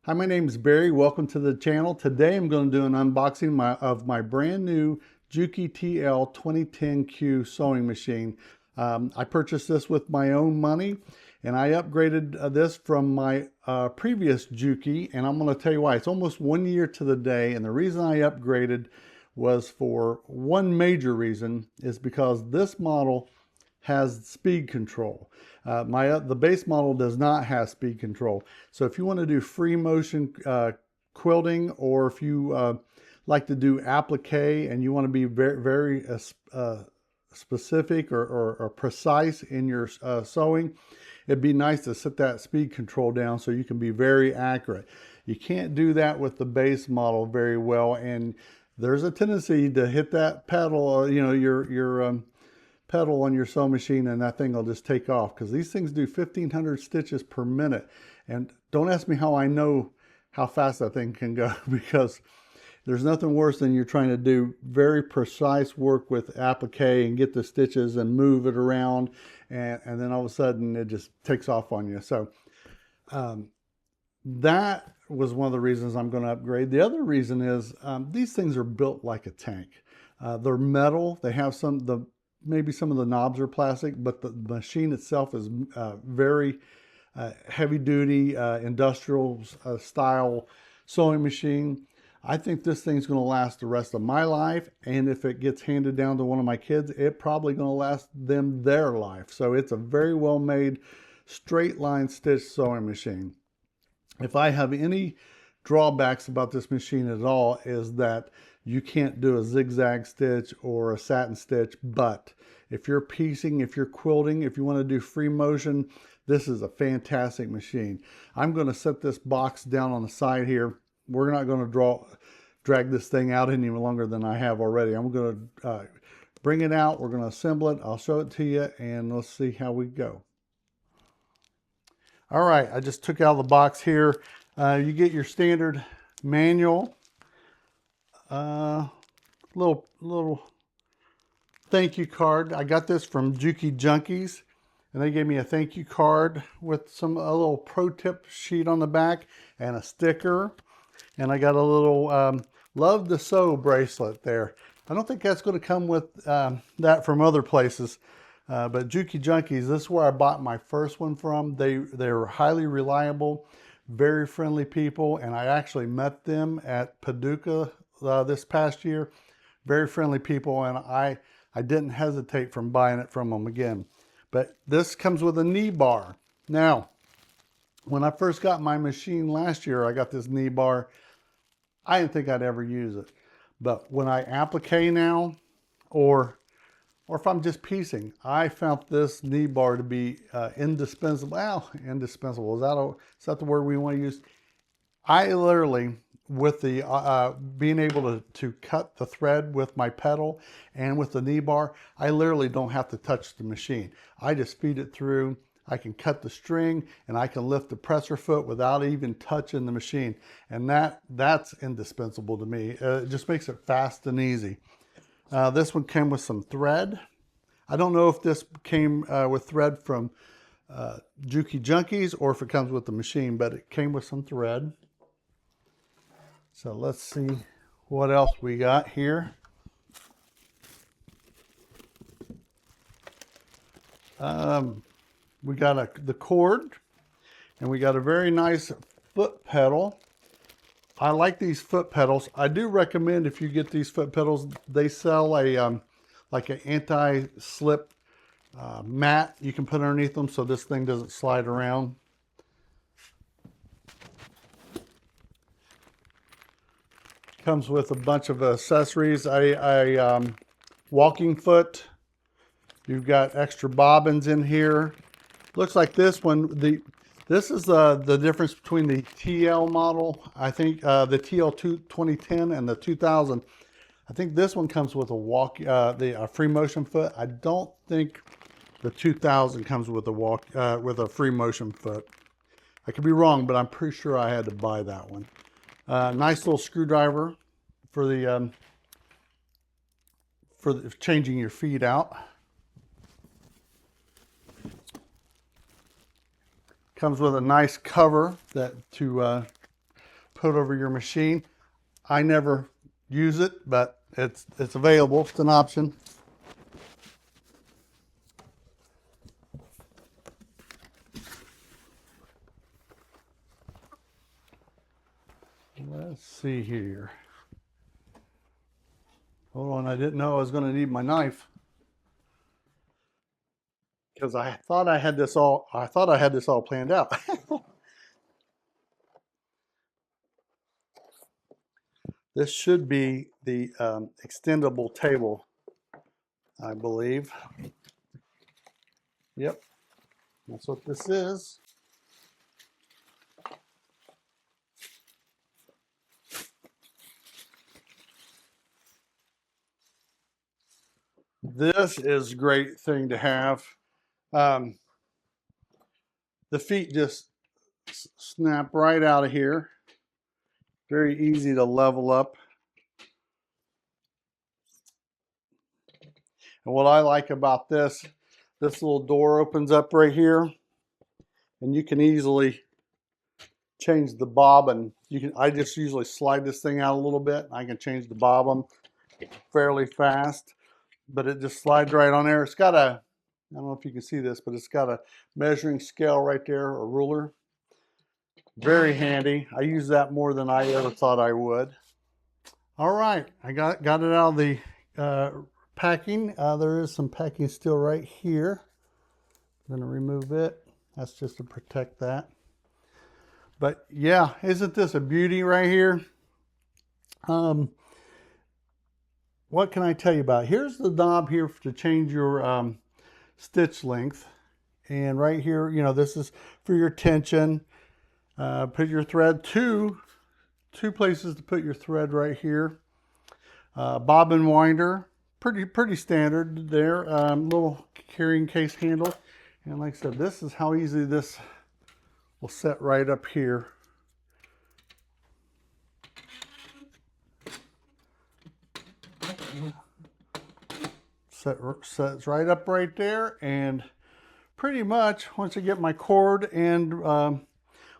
Hi, my name is Barry. Welcome to the channel. Today I'm going to do an unboxing of my brand new Juki TL 2010Q sewing machine. I purchased this with my own money and I upgraded this from my previous Juki, and I'm going to tell you why. It's almost 1 year to the day, and the reason I upgraded was for one major reason, is because this model has speed control. The base model does not have speed control. So if you want to do free motion quilting, or if you like to do applique and you want to be very specific or precise in your sewing, it'd be nice to set that speed control down so you can be very accurate. You can't do that with the base model very well, and there's a tendency to hit that pedal, your pedal on your sewing machine, and that thing will just take off, because these things do 1,500 stitches per minute. And don't ask me how I know how fast that thing can go, because there's nothing worse than you're trying to do very precise work with applique and get the stitches and move it around, and then all of a sudden it just takes off on you. So that was one of the reasons I'm going to upgrade. The other reason is these things are built like a tank. They're metal. They have maybe some of the knobs are plastic, but the machine itself is very heavy duty, industrial style sewing machine. I think this thing's going to last the rest of my life, and if it gets handed down to one of my kids, it's probably going to last them their life. So it's a very well made straight line stitch sewing machine. If I have any drawbacks about this machine at all, is that you can't do a zigzag stitch or a satin stitch. But if you're piecing, if you're quilting, if you want to do free motion, this is a fantastic machine. I'm going to set this box down on the side here. We're not going to drag this thing out any longer than I have already. I'm going to bring it out. We're going to assemble it. I'll show it to you, and let's see how we go. All right, I just took out of the box here. You get your standard manual, little thank you card. I got this from Juki Junkies, and they gave me a thank you card with a little pro tip sheet on the back and a sticker. And I got a little Love to Sew bracelet there. I don't think that's going to come with that from other places. But Juki Junkies, this is where I bought my first one from. They're highly reliable, very friendly people, and I actually met them at Paducah this past year. Very friendly people, and I didn't hesitate from buying it from them again. But this comes with a knee bar. Now, when I first got my machine last year, I got this knee bar. I didn't think I'd ever use it. But when I applique now, or if I'm just piecing, I found this knee bar to be indispensable. Well, indispensable, is that the word we want to use? I literally, with the being able to cut the thread with my pedal and with the knee bar, I literally don't have to touch the machine. I just feed it through. I can cut the string, and I can lift the presser foot without even touching the machine. And that's indispensable to me. It just makes it fast and easy. This one came with some thread. I don't know if this came with thread from Juki Junkies or if it comes with the machine, but it came with some thread. So let's see what else we got here. We got the cord, and we got a very nice foot pedal. I like these foot pedals. I do recommend, if you get these foot pedals, they sell like an anti-slip mat you can put underneath them so this thing doesn't slide around. Comes with a bunch of accessories. Walking foot. You've got extra bobbins in here. Looks like this one, this is the difference between the TL model, I think the TL 2010 and the 2000. I think this one comes with a free motion foot. I don't think the 2000 comes with a free motion foot. I could be wrong, but I'm pretty sure I had to buy that one. Nice little screwdriver for changing your feet out. Comes with a nice cover to put over your machine. I never use it, but it's available. It's an option. Let's see here. Hold on, I didn't know I was going to need my knife because I thought I had this all planned out. This should be the extendable table, I believe. Yep, that's what this is. This is a great thing to have. The feet just snap right out of here. Very easy to level up. And what I like about this little door opens up right here, and you can easily change the bobbin. I just usually slide this thing out a little bit. I can change the bobbin fairly fast, but it just slides right on there. It's got a, I don't know if you can see this, but it's got a measuring scale right there, a ruler. Very handy. I use that more than I ever thought I would. All right, I got it out of the packing. There is some packing still right here. I'm going to remove it. That's just to protect that. But yeah, isn't this a beauty right here? What can I tell you about? Here's the knob here to change your stitch length. And right here, you know, this is for your tension. Put your thread, two places to put your thread right here. Bobbin winder, pretty standard there. Little carrying case handle. And like I said, this is how easy this will set right up here. Sets right up right there, and pretty much once I get my cord and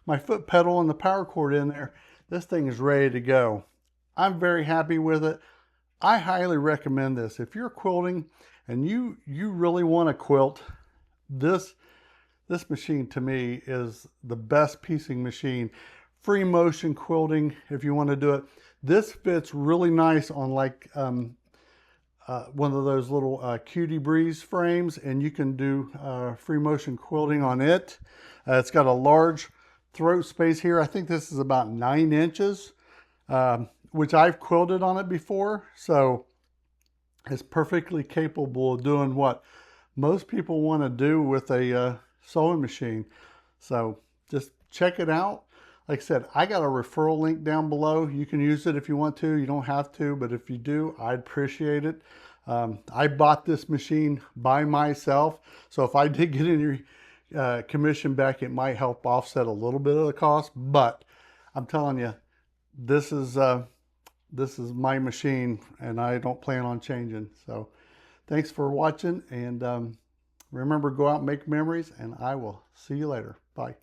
my foot pedal and the power cord in there, this thing is ready to go. I'm very happy with it. I highly recommend this. If you're quilting and you really want to quilt, this machine to me is the best piecing machine. Free motion quilting if you want to do it. This fits really nice on like one of those little Cutie Breeze frames, and you can do free motion quilting on it. It's got a large throat space here. I think this is about 9 inches, which I've quilted on it before. So it's perfectly capable of doing what most people want to do with a sewing machine. So just check it out. Like I said, I got a referral link down below. You can use it if you want to. You don't have to, but if you do, I'd appreciate it. I bought this machine by myself, so if I did get any commission back, it might help offset a little bit of the cost. But I'm telling you, this is my machine, and I don't plan on changing. So thanks for watching, and remember, go out and make memories, and I will see you later. Bye.